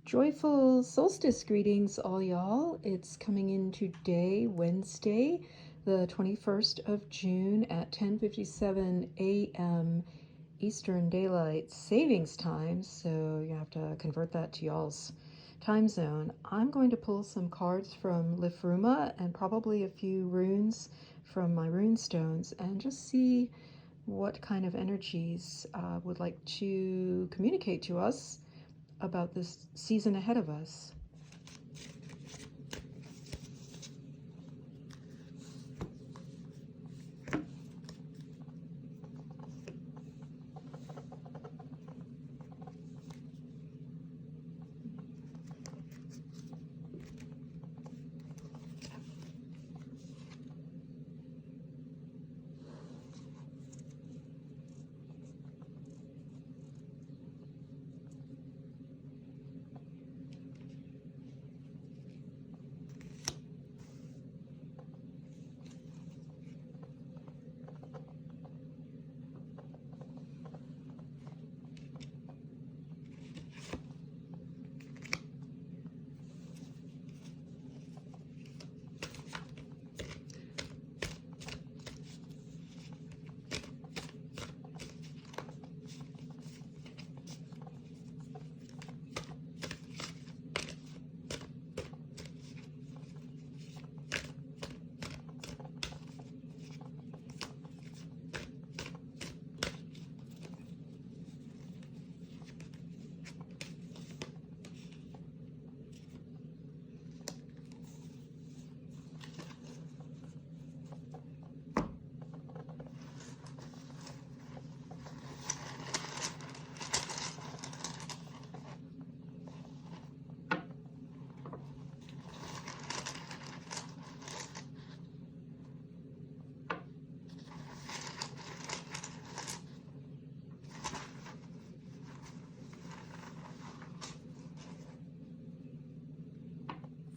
Joyful solstice greetings, all y'all. It's coming in today, Wednesday, the 21st of June at 10:57 a.m. Eastern Daylight Savings Time. So you have to convert that to y'all's time zone. I'm going to pull some cards from Liffruma and probably a few runes from my rune stones and just see what kind of energies would like to communicate to us about this season ahead of us.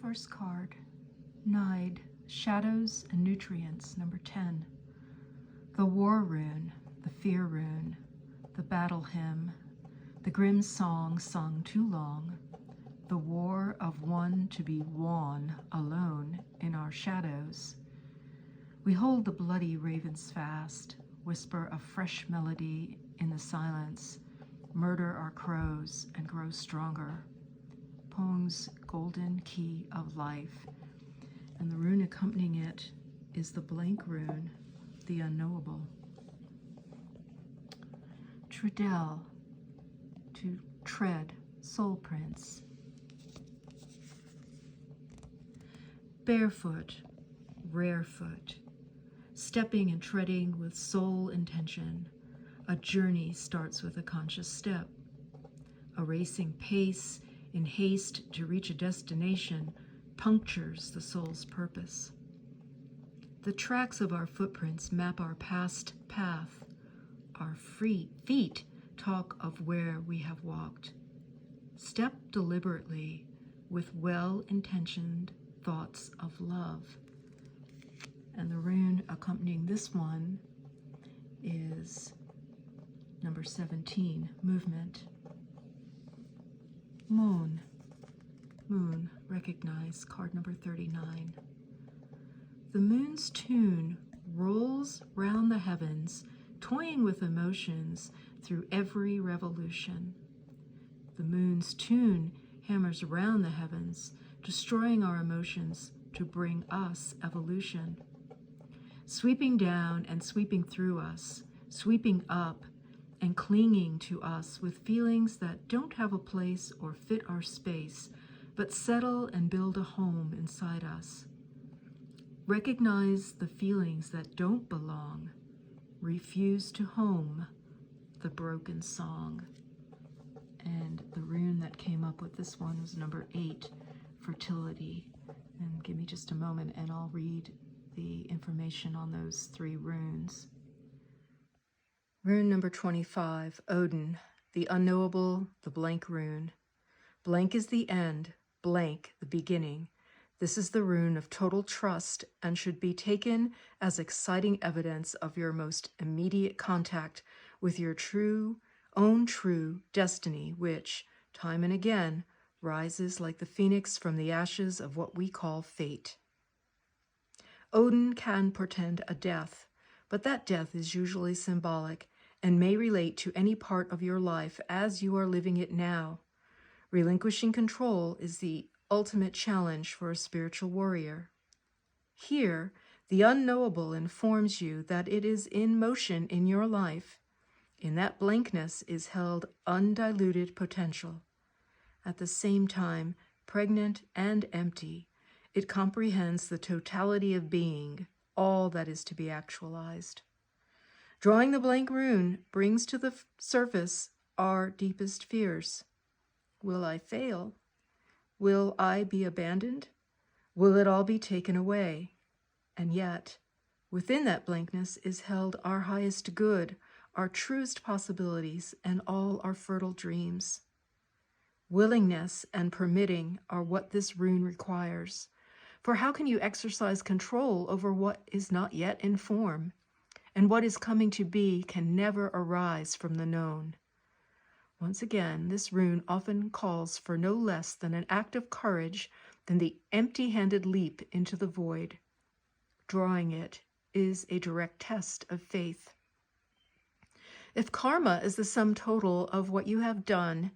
First card, Nide, Shadows and Nutrients, number 10. The War Rune, the Fear Rune, the Battle Hymn, the grim song sung too long, the war of one to be won alone in our shadows. We hold the bloody ravens fast, whisper a fresh melody in the silence, murder our crows and grow stronger. Poem's golden key of life, and the rune accompanying it is the blank rune, the unknowable. Trudel, to tread, soul prints. Barefoot, rarefoot, stepping and treading with soul intention. A journey starts with a conscious step. A racing pace in haste to reach a destination punctures the soul's purpose. The tracks of our footprints map our past path. Our feet talk of where we have walked. Step deliberately with well-intentioned thoughts of love. And the rune accompanying this one is number 17, Movement. Moon, moon, recognize card number 39. The moon's tune rolls round the heavens, toying with emotions through every revolution. The moon's tune hammers around the heavens, destroying our emotions to bring us evolution. Sweeping down and sweeping through us, sweeping up and clinging to us with feelings that don't have a place or fit our space, but settle and build a home inside us. Recognize the feelings that don't belong. Refuse to home the broken song. And the rune that came up with this one was number 8, Fertility. And give me just a moment and I'll read the information on those 3 runes. Rune number 25, Odin, the unknowable, the blank rune. Blank is the end, blank the beginning. This is the rune of total trust and should be taken as exciting evidence of your most immediate contact with your own true destiny, which, time and again, rises like the phoenix from the ashes of what we call fate. Odin can portend a death, but that death is usually symbolic and may relate to any part of your life as you are living it now. Relinquishing control is the ultimate challenge for a spiritual warrior. Here, the unknowable informs you that it is in motion in your life. In that blankness is held undiluted potential. At the same time, pregnant and empty, it comprehends the totality of being, all that is to be actualized. Drawing the blank rune brings to the surface our deepest fears. Will I fail? Will I be abandoned? Will it all be taken away? And yet, within that blankness is held our highest good, our truest possibilities, and all our fertile dreams. Willingness and permitting are what this rune requires. For how can you exercise control over what is not yet in form? And what is coming to be can never arise from the known. Once again, this rune often calls for no less than an act of courage than the empty-handed leap into the void. Drawing it is a direct test of faith. If karma is the sum total of what you have done,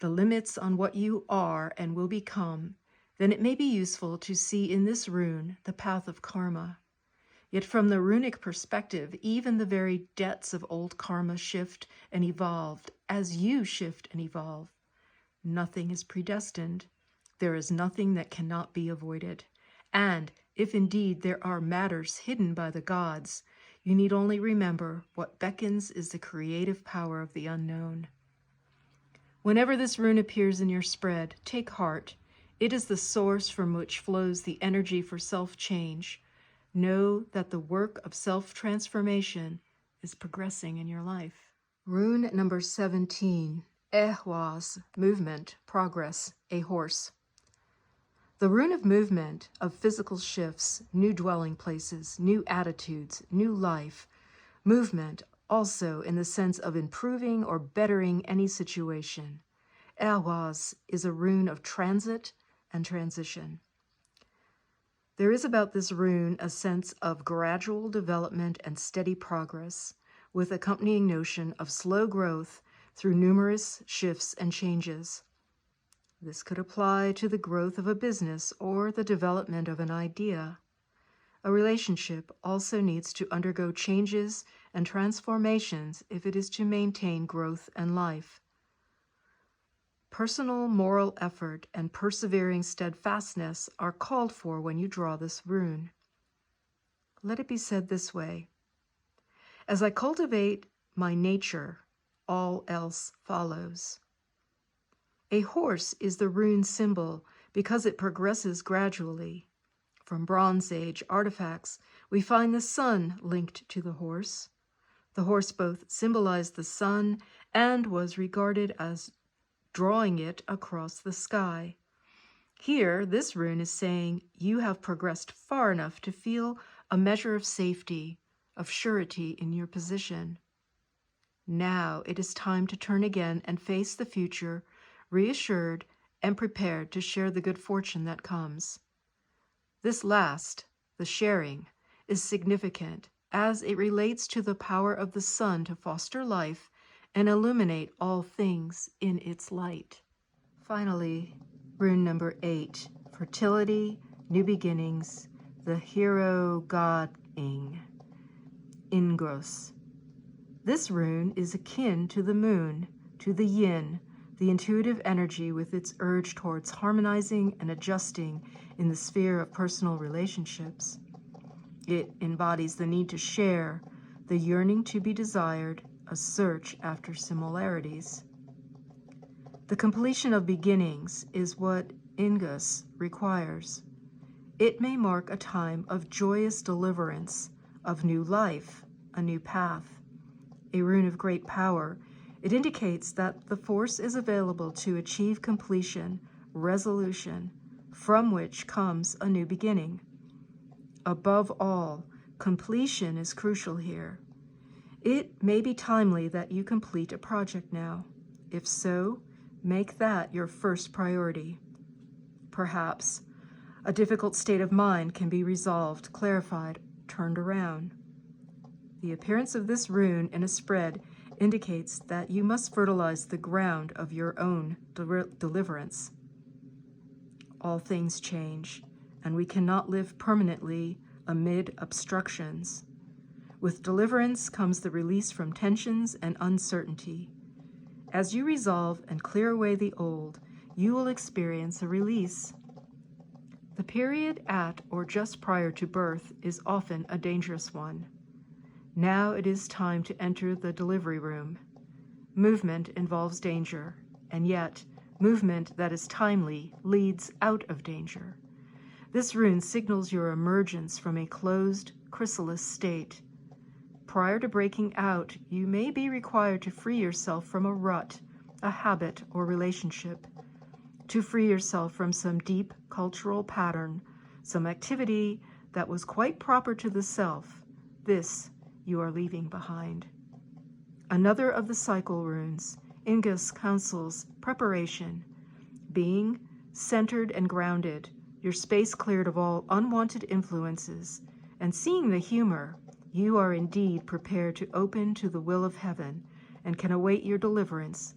the limits on what you are and will become, then it may be useful to see in this rune the path of karma. Yet from the runic perspective, even the very debts of old karma shift and evolve as you shift and evolve. Nothing is predestined. There is nothing that cannot be avoided. And if indeed there are matters hidden by the gods, you need only remember what beckons is the creative power of the unknown. Whenever this rune appears in your spread, take heart. It is the source from which flows the energy for self-change. Know that the work of self-transformation is progressing in your life. Rune number 17, Ehwaz, movement, progress, a horse. The rune of movement, of physical shifts, new dwelling places, new attitudes, new life. Movement also in the sense of improving or bettering any situation. Ehwaz is a rune of transit and transition. There is about this rune a sense of gradual development and steady progress, with accompanying notion of slow growth through numerous shifts and changes. This could apply to the growth of a business or the development of an idea. A relationship also needs to undergo changes and transformations if it is to maintain growth and life. Personal moral effort and persevering steadfastness are called for when you draw this rune. Let it be said this way: as I cultivate my nature, all else follows. A horse is the rune symbol because it progresses gradually. From Bronze Age artifacts, we find the sun linked to the horse. The horse both symbolized the sun and was regarded as drawing it across the sky. Here, this rune is saying you have progressed far enough to feel a measure of safety, of surety in your position. Now it is time to turn again and face the future, reassured and prepared to share the good fortune that comes. This last, the sharing, is significant as it relates to the power of the sun to foster life and illuminate all things in its light. Finally, rune number 8, fertility, new beginnings, the hero god-ing, Ingros. This rune is akin to the moon, to the yin, the intuitive energy with its urge towards harmonizing and adjusting in the sphere of personal relationships. It embodies the need to share, the yearning to be desired, a search after similarities. The completion of beginnings is what Ingus requires. It may mark a time of joyous deliverance, of new life, a new path. A rune of great power, it indicates that the force is available to achieve completion, resolution, from which comes a new beginning. Above all, completion is crucial here. It may be timely that you complete a project now. If so, Make that your first priority. Perhaps a difficult state of mind can be resolved, clarified, turned around. The appearance of this rune in a spread indicates that you must fertilize the ground of your own deliverance. All things change, and we cannot live permanently amid obstructions. With deliverance comes the release from tensions and uncertainty. As you resolve and clear away the old, you will experience a release. The period at or just prior to birth is often a dangerous one. Now it is time to enter the delivery room. Movement involves danger, and yet movement that is timely leads out of danger. This rune signals your emergence from a closed, chrysalis state. Prior to breaking out, you may be required to free yourself from a rut, a habit, or relationship. To free yourself from some deep cultural pattern, some activity that was quite proper to the self. This you are leaving behind. Another of the cycle runes, Ingus, counsels preparation, being centered and grounded, your space cleared of all unwanted influences, and seeing the humor, you are indeed prepared to open to the will of heaven and can await your deliverance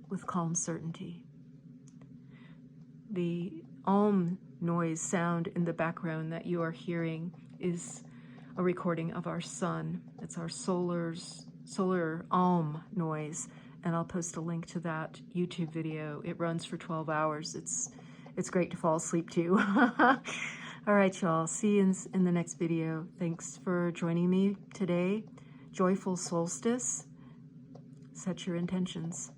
with calm certainty. The noise sound in the background that you are hearing is a recording of our sun. It's our solar noise, and I'll post a link to that YouTube video. It runs for 12 hours. It's great to fall asleep to. All right, y'all. See you in the next video. Thanks for joining me today. Joyful solstice. Set your intentions.